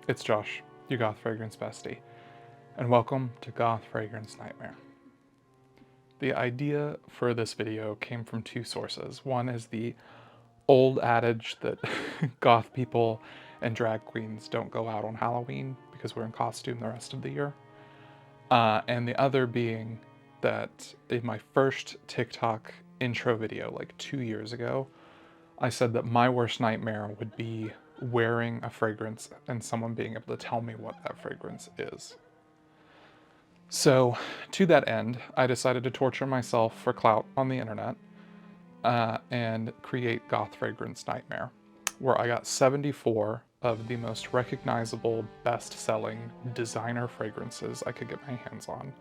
It's Josh, your Goth Fragrance Bestie, and welcome to Goth Fragrance Nightmare. The idea for this video came from two sources. One is the old adage that goth people and drag queens don't go out on Halloween because we're in costume the rest of the year. And the other being that in my first TikTok intro video like 2 years ago, I said that my worst nightmare would be wearing a fragrance and someone being able to tell me what that fragrance is. So, to that end, I decided to torture myself for clout on the internet and create Goth Fragrance Nightmare, where I got 74 of the most recognizable, best-selling designer fragrances I could get my hands on,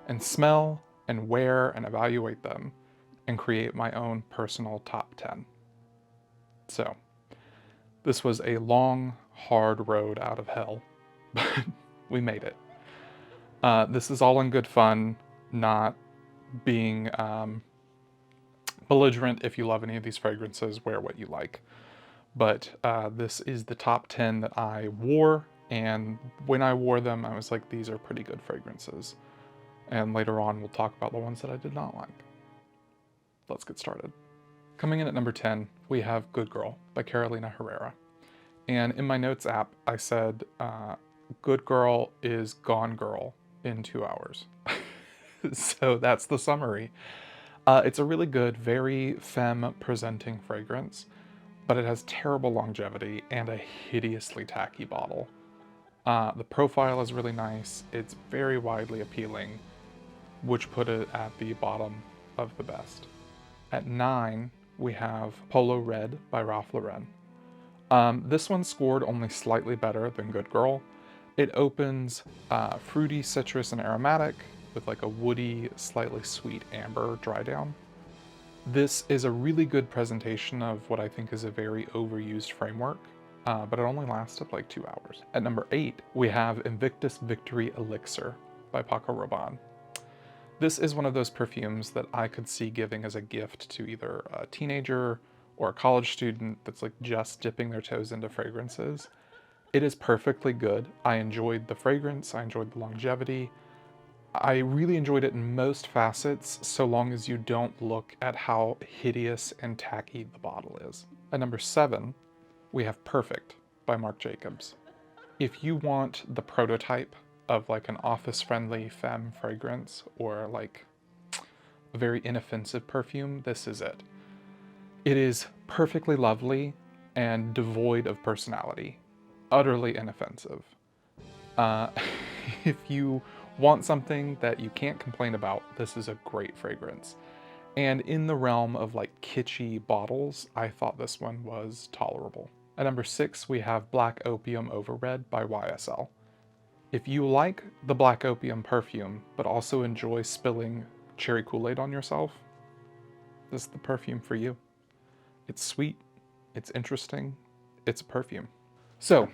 and smell and wear and evaluate them, and create my own personal top 10. So, this was a long, hard road out of hell, but we made it. This is all in good fun, not being belligerent. If you love any of these fragrances, wear what you like. But this is the top 10 that I wore, and when I wore them, I was like, these are pretty good fragrances. And later on, we'll talk about the ones that I did not like. Let's get started. Coming in at number 10, we have Good Girl by Carolina Herrera. And in my notes app, I said, Good Girl is Gone Girl in 2 hours. So that's the summary. It's a really good, very femme presenting fragrance, but it has terrible longevity and a hideously tacky bottle. The profile is really nice. It's very widely appealing, which put it at the bottom of the best. At 9, we have Polo Red by Ralph Lauren. This one scored only slightly better than Good Girl. It opens fruity, citrus, and aromatic with like a woody, slightly sweet amber dry down. This is a really good presentation of what I think is a very overused framework, but it only lasted like 2 hours. At number 8, we have Invictus Victory Elixir by Paco Rabanne. This is one of those perfumes that I could see giving as a gift to either a teenager or a college student that's like just dipping their toes into fragrances. It is perfectly good. I enjoyed the fragrance, I enjoyed the longevity. I really enjoyed it in most facets, so long as you don't look at how hideous and tacky the bottle is. At number 7, we have Perfect by Marc Jacobs. If you want the prototype of like an office-friendly femme fragrance or like a very inoffensive perfume, this is it. It is perfectly lovely and devoid of personality. Utterly inoffensive. If you want something that you can't complain about, this is a great fragrance. And in the realm of like kitschy bottles, I thought this one was tolerable. At number 6, we have Black Opium Over Red by YSL. If you like the Black Opium perfume, but also enjoy spilling cherry Kool-Aid on yourself, this is the perfume for you. It's sweet, it's interesting, it's a perfume. So,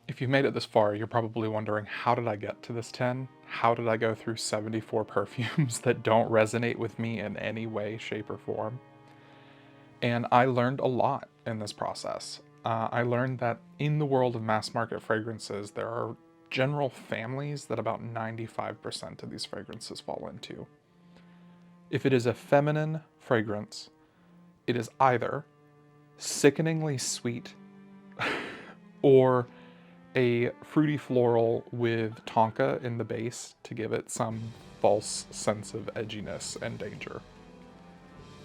if you've made it this far, you're probably wondering, how did I get to this 10? How did I go through 74 perfumes that don't resonate with me in any way, shape, or form? And I learned a lot in this process. I learned that in the world of mass market fragrances, there are general families that about 95% of these fragrances fall into. If it is a feminine fragrance, it is either sickeningly sweet or a fruity floral with tonka in the base to give it some false sense of edginess and danger.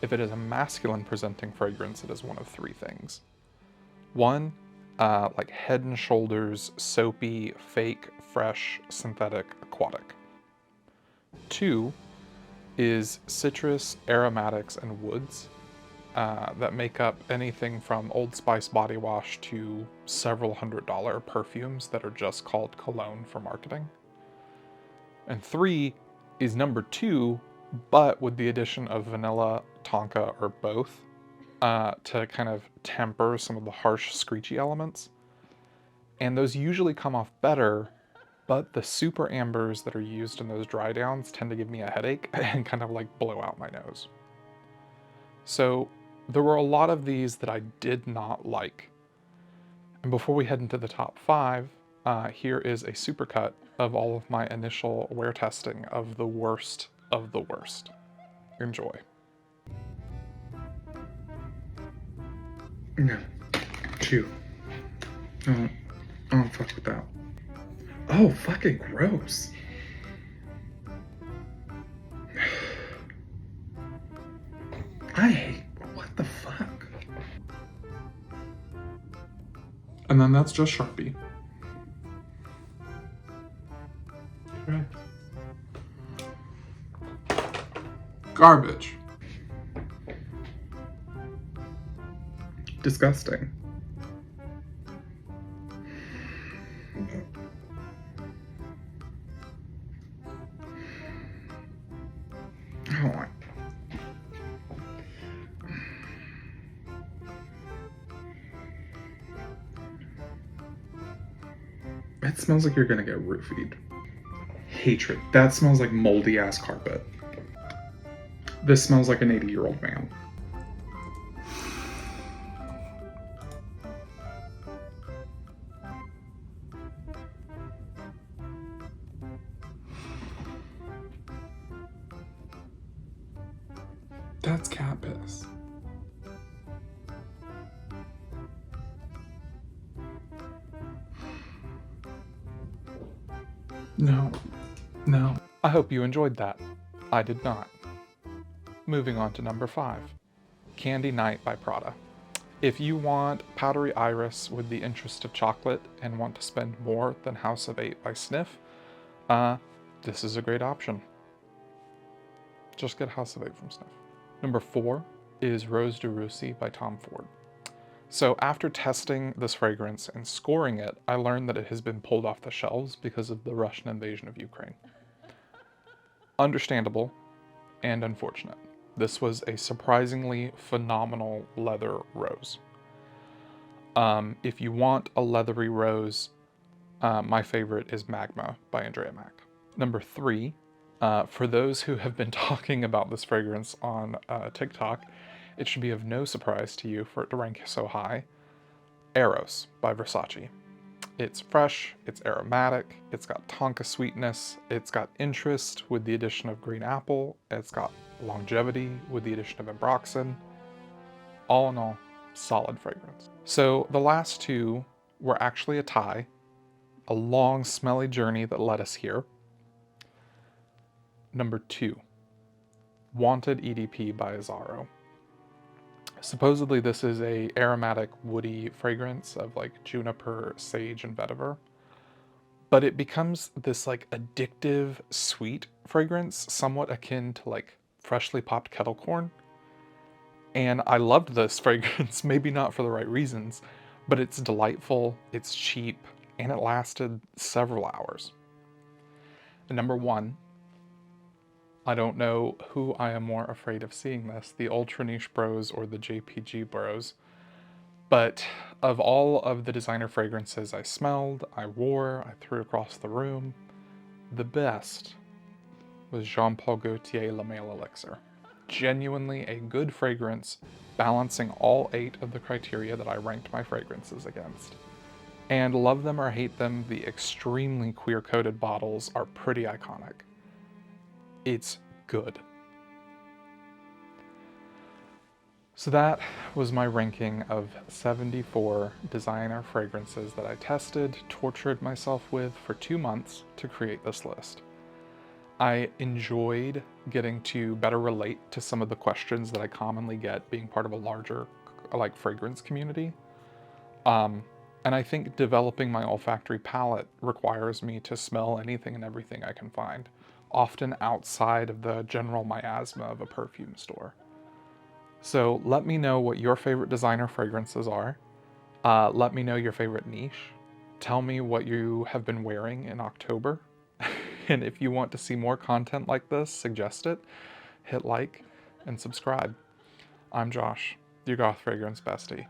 If it is a masculine presenting fragrance, it is one of 3 things. 1, like Head and Shoulders, soapy, fake, fresh, synthetic, aquatic. 2 is citrus, aromatics, and woods. That make up anything from Old Spice body wash to several $100 perfumes that are just called cologne for marketing. And 3 is number 2, but with the addition of vanilla, tonka, or both, to kind of temper some of the harsh, screechy elements. And those usually come off better, but the super ambers that are used in those dry downs tend to give me a headache and kind of like blow out my nose. So there were a lot of these that I did not like. And before we head into the top 5, here is a supercut of all of my initial wear testing of the worst of the worst. Enjoy. No. Chew. I don't fuck with that. Oh, fucking gross. I hate, what the fuck? And then that's just Sharpie. Okay. Garbage. Disgusting. I don't like. It smells like you're gonna get roofied. Hatred. That smells like moldy ass carpet. This smells like an 80-year-old man. That's cat piss. No. No. I hope you enjoyed that. I did not. Moving on to number 5. Candy Night by Prada. If you want powdery iris with the interest of chocolate and want to spend more than House of 8 by Sniff, this is a great option. Just get House of 8 from Sniff. Number 4 is Rose de Russie by Tom Ford. So after testing this fragrance and scoring it, I learned that it has been pulled off the shelves because of the Russian invasion of Ukraine. Understandable and unfortunate. This was a surprisingly phenomenal leather rose. If you want a leathery rose, my favorite is Magma by Andrea Mack. Number 3, for those who have been talking about this fragrance on TikTok, it should be of no surprise to you for it to rank so high. Eros by Versace. It's fresh, it's aromatic, it's got tonka sweetness, it's got interest with the addition of green apple, it's got longevity with the addition of ambroxan. All in all, solid fragrance. So the last two were actually a tie, a long smelly journey that led us here. Number 2, Wanted EDP by Azzaro. Supposedly this is a aromatic woody fragrance of like juniper, sage, and vetiver. But it becomes this like addictive sweet fragrance, somewhat akin to like freshly popped kettle corn. And I loved this fragrance, maybe not for the right reasons, but it's delightful, it's cheap, and it lasted several hours. And number 1, I don't know who I am more afraid of seeing this, the Ultra Niche Bros or the JPG Bros. But of all of the designer fragrances I smelled, I wore, I threw across the room, the best was Jean Paul Gaultier La Male Elixir. Genuinely a good fragrance, balancing all 8 of the criteria that I ranked my fragrances against. And love them or hate them, the extremely queer-coded bottles are pretty iconic. It's good. So that was my ranking of 74 designer fragrances that I tested, tortured myself with for 2 months to create this list. I enjoyed getting to better relate to some of the questions that I commonly get being part of a larger like fragrance community. And I think developing my olfactory palette requires me to smell anything and everything I can find, often outside of the general miasma of a perfume store. So let me know what your favorite designer fragrances are. Let me know your favorite niche. Tell me what you have been wearing in October. And if you want to see more content like this, suggest it. Hit like and subscribe. I'm Josh, your Goth Fragrance Bestie.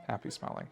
Happy smelling.